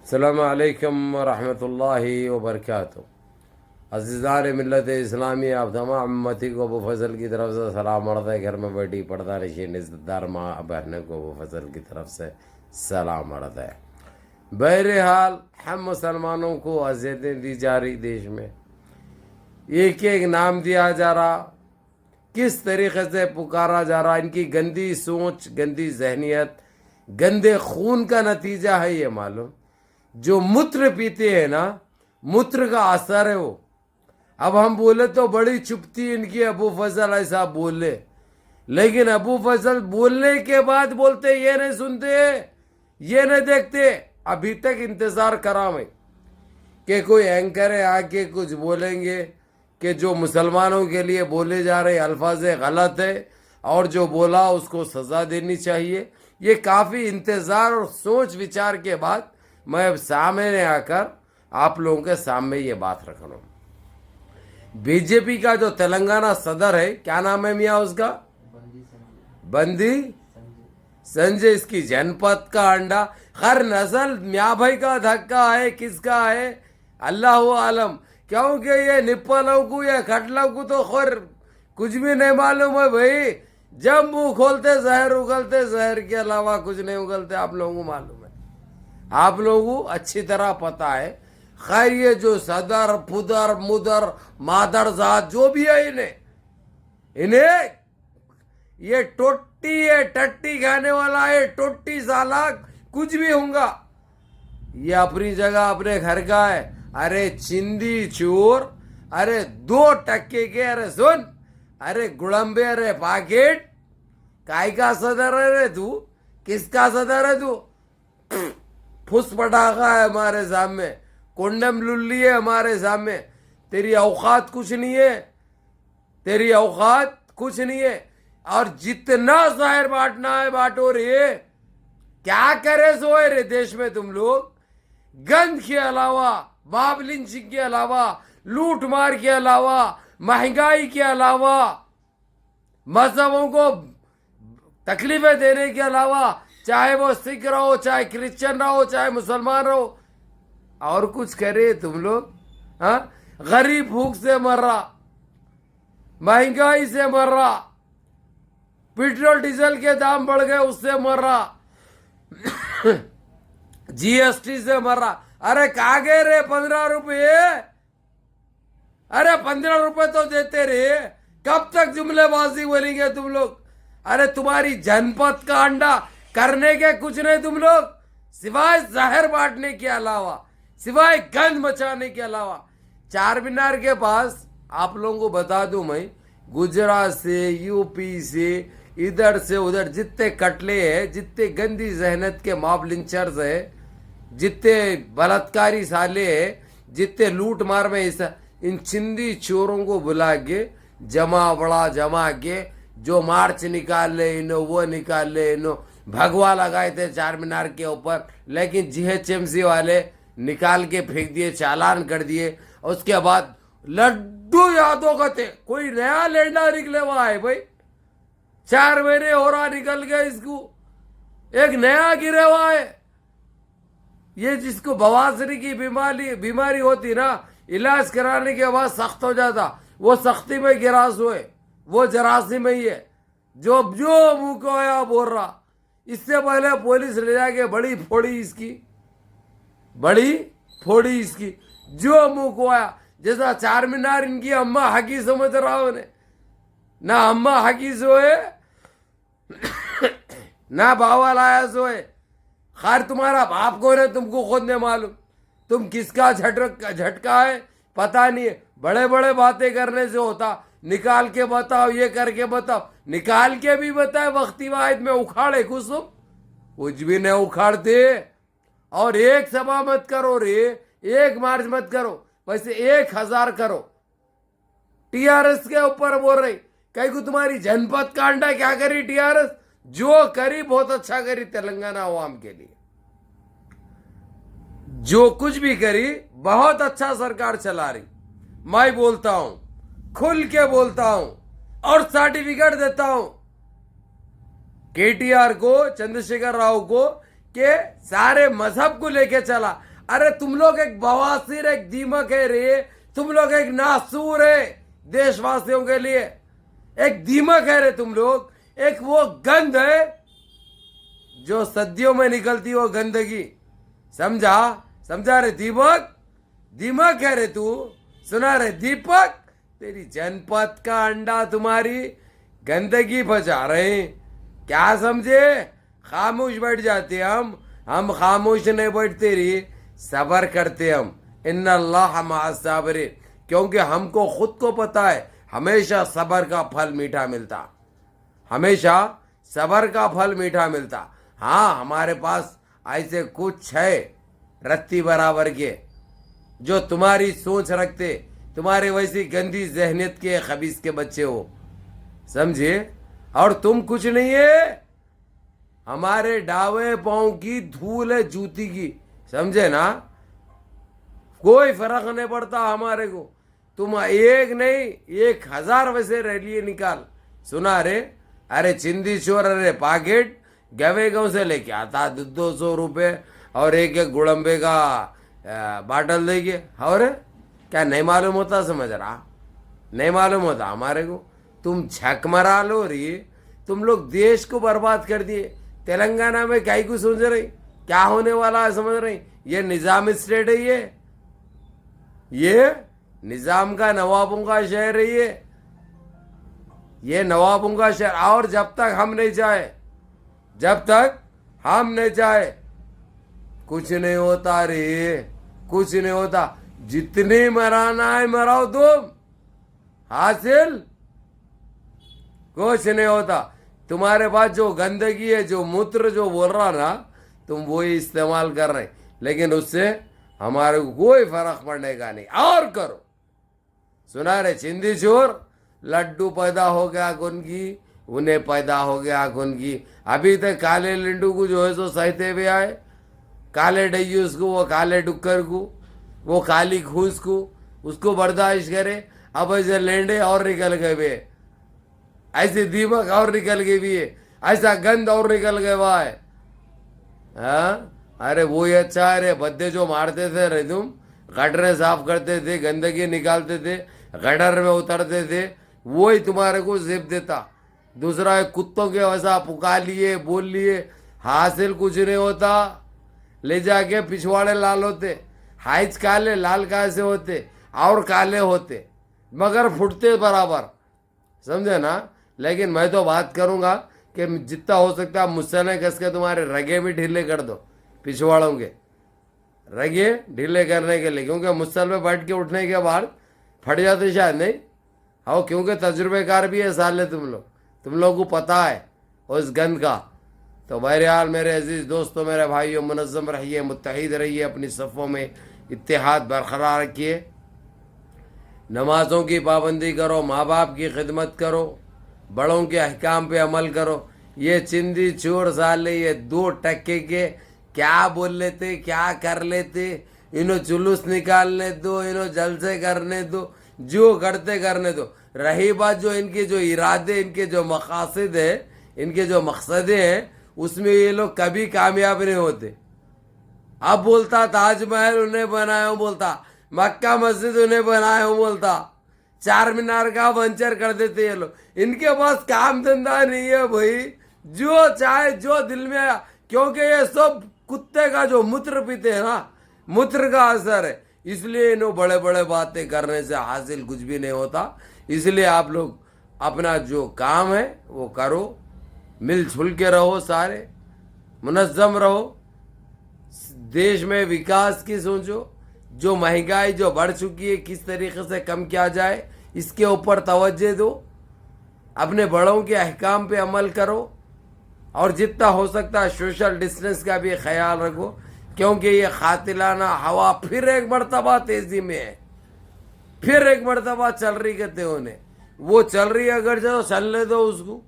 अस्सलामु अलैकुम रहमतुल्लाहि व बरकातुहू। अज़ीज़ान मिल्लत इस्लामी, आप तमाम उम्मती को अबू फजल की तरफ से सलाम अर्ज़ है। घर में बैठी पर्दा नशीन इज़्ज़तदार माँ बहनों को अबू फजल की तरफ से सलाम अर्ज़ है। बहरहाल हम मुसलमानों को अज़ियतें दी जा रही, देश में एक एक नाम दिया जा रहा, किस तरीके से पुकारा जा रहा। इनकी गंदी सोच, गंदी जहनीत, गंदे खून का नतीजा है ये मालूम। जो मूत्र पीते हैं ना, मूत्र का असर है वो। अब हम बोले तो बड़ी चुपती इनकी, अबू फजल ऐसा बोले, लेकिन अबू फजल बोलने के बाद बोलते ये नहीं सुनते, ये नहीं देखते। अभी तक इंतजार करा मैं कि कोई एंकर है आके कुछ बोलेंगे कि जो मुसलमानों के लिए बोले जा रहे अल्फाज गलत है और जो बोला उसको सजा देनी चाहिए। ये काफ़ी इंतज़ार और सोच विचार के बाद मैं अब सामने आकर आप लोगों के सामने ये बात रख रहा हूँ। बीजेपी का जो तेलंगाना सदर है, क्या नाम है मियाँ उसका? बंदी संजय। इसकी जनपद का अंडा, हर नस्ल मियाँ भाई का धक्का है, किसका है अल्लाह आलम। क्योंकि ये निप्पलों को या खटलों को तो खैर कुछ भी नहीं मालूम है भाई। जब मुंह खोलते जहर उगलते, जहर के अलावा कुछ नहीं उगलते। आप लोगों को मालूम है, आप लोगों को अच्छी तरह पता है। खैर ये जो सदर फुदर मुदर मादर जात जो भी है, इन्हें ये टोटी है, टट्टी खाने वाला है, टोटी साला कुछ भी होगा। ये अपनी जगह अपने घर का है। अरे चिंदी चोर, अरे 2% के, अरे सुन, अरे गुड़म्बे, अरे पाकेट, काय का सदर है रे तू? किसका सदर है तू? फुस पटाखा है हमारे सामने, कोंडम लुल्ली है हमारे सामने। तेरी औकात कुछ नहीं है, तेरी औकात कुछ नहीं है। और जितना जहर बांटना है बांटो रे। क्या करे सोए रे देश में तुम लोग? गंद के अलावा, बाब लिंचिंग के अलावा, लूट मार के अलावा, महंगाई के अलावा, मजहबों को तकलीफें देने के अलावा, चाहे वो सिख रहो, चाहे क्रिश्चियन रहो, चाहे मुसलमान रहो, और कुछ करे तुम लोग? हाँ, गरीब भूख से मर रहा, महंगाई से मर रहा, पेट्रोल डीजल के दाम बढ़ गए उससे मर रहा, जीएसटी से मर रहा। अरे कहा गए रे 15 रुपये? अरे 15 रुपये तो देते रे। कब तक जुमलेबाजी बोलेंगे तुम लोग? अरे तुम्हारी जनपद का अंडा करने के कुछ नहीं तुम लोग, सिवाय जहर बांटने के अलावा, सिवाय गंद मचाने के अलावा। चार मीनार के पास आप लोगों को बता दूं मैं, गुजरात से, यूपी से, इधर से उधर जितने कटले हैं, जितने गंदी जहनत के मॉब लिंचर्स है, जितने बलात्कारी साले हैं, जितने लूट मार में हिस्सा, इन चिंदी चोरों को बुला के जमा के जो मार्च निकाल ले, इन्हों वो निकाल ले, इन्हों भगवा लगाए थे चार मीनार के ऊपर, लेकिन जीएचएमसी वाले निकाल के फेंक दिए, चालान कर दिए। उसके बाद लड्डू यादव का थे, कोई नया लेंडा निकले हुआ है भाई। 4 महीने हो रहा निकल गया, इसको एक नया गिरे हुआ है। ये जिसको बवासीर की बीमारी होती ना, इलाज कराने के बाद सख्त हो जाता, वो सख्ती में गिरास हुए, वो जरासी में ही है। जो मुंह को आया बोल रहा। इससे पहले पुलिस ले जाके बड़ी फोड़ी इसकी, जो मुंह को आया। जैसा चार मीनार इनकी अम्मा हकी समझ रहा हो ने, ना अम्मा हकी सोए ना बाबा लाया सोए। खैर तुम्हारा बाप कौन है तुमको खुद नहीं मालूम, तुम किसका झटका है पता नहीं है। बड़े बड़े बातें करने से होता, निकाल के बताओ, ये करके बताओ, निकाल के भी बताए वक्ती वाहिद में उखाड़े कुछ भी नहीं उखाड़ते। और एक सभा मत करो रे, एक मार्च मत करो, वैसे 1000 करो। टीआरएस के ऊपर बोल रही, कहीं को तुम्हारी जनपद का अंडा क्या करी टीआरएस? जो करी बहुत अच्छा करी तेलंगाना अवाम के लिए, जो कुछ भी करी बहुत अच्छा सरकार चला रही। मैं बोलता हूं, खुल के बोलता हूं और सर्टिफिकेट देता हूं केटीआर को, चंद्रशेखर राव को, के सारे मजहब को लेके चला। अरे तुम लोग एक बवासीर, एक दीमक है रे, तुम लोग एक नासूर है देशवासियों के लिए, एक दीमक है रे तुम लोग, एक वो गंध है जो सदियों में निकलती वो गंदगी। समझा? समझा रे दीपक? दीमक है रे तू, सुना रे दीपक? तेरी जनपद का अंडा तुम्हारी गंदगी बचा रहे हैं, क्या समझे? खामोश बैठ जाते हम खामोश नहीं बैठते रे, सबर करते हम। इन्नल्लाह मअस साबिरीन, क्योंकि हमको खुद को पता है हमेशा सबर का फल मीठा मिलता, हमेशा सबर का फल मीठा मिलता। हाँ, हमारे पास ऐसे कुछ है रत्ती बराबर के जो तुम्हारी सोच रखते, तुम्हारे वैसी गंदी जहनियत के खबीस के बच्चे हो, समझे? और तुम कुछ नहीं है, हमारे डावे पांव की धूल है जूती की, समझे ना? कोई फर्क नहीं पड़ता हमारे को। तुम एक नहीं 1000 वैसे रैली निकाल, सुना रे? अरे चिंदी चोर, अरे पाकेट गवे गाँव से लेके आता 200 रुपये और एक गुड़म्बे का बाटल देंगे। और क्या नहीं मालूम होता? समझ रहा? नहीं मालूम होता हमारे को। तुम झक मरा लो रे, तुम लोग देश को बर्बाद कर दिए। तेलंगाना में क्या कुछ सोच रही, क्या होने वाला है समझ रही? ये निजाम स्टेट है, ये निजाम का नवाबों का शहर है, ये नवाबों का शहर। और जब तक हम नहीं जाए, जब तक हम नहीं जाए कुछ नहीं होता रे, कुछ नहीं होता। जितने मराना है मराओ तुम, हासिल कुछ नहीं होता। तुम्हारे पास जो गंदगी है, जो मूत्र जो बोल रहा ना, तुम वही इस्तेमाल कर रहे, लेकिन उससे हमारे को कोई फर्क पड़ने का नहीं। और करो, सुना रे चिंदी चोर? लड्डू पैदा हो गया उनकी, उन्हें पैदा हो गया उनकी। अभी तक काले लिंडू को जो है सो सहते हुए आए, काले डैयूस को, वो काले डुक्कर को, वो काली घूस को, उसको बर्दाश्त करे। अब ऐसे लेंडे और निकल गए वे, ऐसे दीमक और निकल गए भी है, ऐसा गंद और निकल गए हुआ है। हाँ, अरे वो ही अच्छा है रे। बद्दे जो मारते थे रे तुम, गटरें साफ करते थे, गंदगी निकालते थे, गटर में उतरते थे, वो ही तुम्हारे को जिप देता। दूसरा है कुत्तों के वैसा पुकार लिए, बोल लिए, हासिल कुछ नहीं होता। ले जाके पिछवाड़े लाल होते, हाइज काले, लाल कैसे होते और काले होते, मगर फुटते बराबर, समझे ना? लेकिन मैं तो बात करूंगा कि जितना हो सकता है मुझसे नहीं कस के तुम्हारे रगे भी ढीले कर दो, पिछवाड़ों के रगे ढीले करने के लिए, क्योंकि मुसल में बैठ के उठने के बाद फट जाते शायद नहीं हो, क्योंकि तजुर्बेकार भी है साले तुम लोग को पता है उस गंद का। तो बहरहाल मेरे अजीज दोस्तों, मेरे भाइयों, मुनज़्ज़म रहिए, मुत्तहिद रहिए, अपनी सफ़ों में इत्तेहाद बरकरार रखिए, नमाज़ों की पाबंदी करो, माँ बाप की खिदमत करो, बड़ों के अहकाम पे अमल करो। ये चिंदी चोर साले, ये 2 टक्के के क्या बोल लेते, क्या कर लेते, इन्हों जुलूस निकालने दो, इन्हों जलसे करने दो, जो करते करने दो। रही बात जो इनके जो इरादे, इनके जो मकासद है, इनके जो मकसदे हैं, उसमें ये लोग कभी कामयाब नहीं होते। अब बोलता ताजमहल उन्हें बनाया हूँ, बोलता मक्का मस्जिद उन्हें बनाया हूँ, बोलता चार मीनार का वंचर कर देते ये लोग। इनके पास काम धंधा नहीं है भाई, जो चाहे जो दिल में आया, क्योंकि ये सब कुत्ते का जो मूत्र पीते हैं ना, मूत्र का असर है। इसलिए इन्हों बड़े बड़े बातें करने से हासिल कुछ भी नहीं होता। इसलिए आप लोग अपना जो काम है वो करो, मिलजुल के रहो, सारे मुनज़्ज़म रहो, देश में विकास की सोचो, जो महंगाई जो बढ़ चुकी है किस तरीके से कम किया जाए इसके ऊपर तवज्जो दो, अपने बड़ों के अहकाम पे अमल करो, और जितना हो सकता है सोशल डिस्टेंस का भी ख्याल रखो, क्योंकि ये कातिलाना हवा फिर एक मरतबा तेजी में है, फिर एक मरतबा चल रही कहते होने, वो चल रही है, अगर जो चलने दो उसको,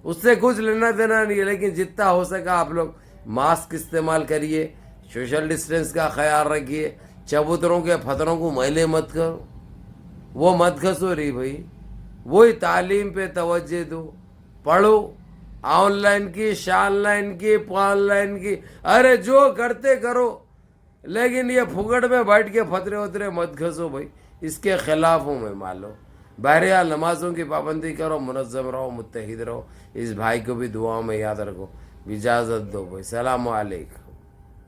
उससे कुछ लेना देना नहीं है। लेकिन जितना हो सका आप लोग मास्क इस्तेमाल करिए, सोशल डिस्टेंस का ख्याल रखिए, चबूतरों के फतरों को मैले मत करो, वो मत घसो रही भाई, वही तालीम पे तवज्जो दो, पढ़ो, ऑनलाइन की, शानलाइन की, पानलाइन की, अरे जो करते करो, लेकिन ये फुगड़ में बैठ के फतरे उतरे मत घसो भाई, इसके खिलाफ हूँ मैं। मान लो बहरहाल नमाजों की पाबंदी करो, मुनज़्ज़म रहो, मुत्तहिद रहो। इस भाई को भी दुआओं में याद रखो। इजाज़त दो भाई, सलाम अलैकुम।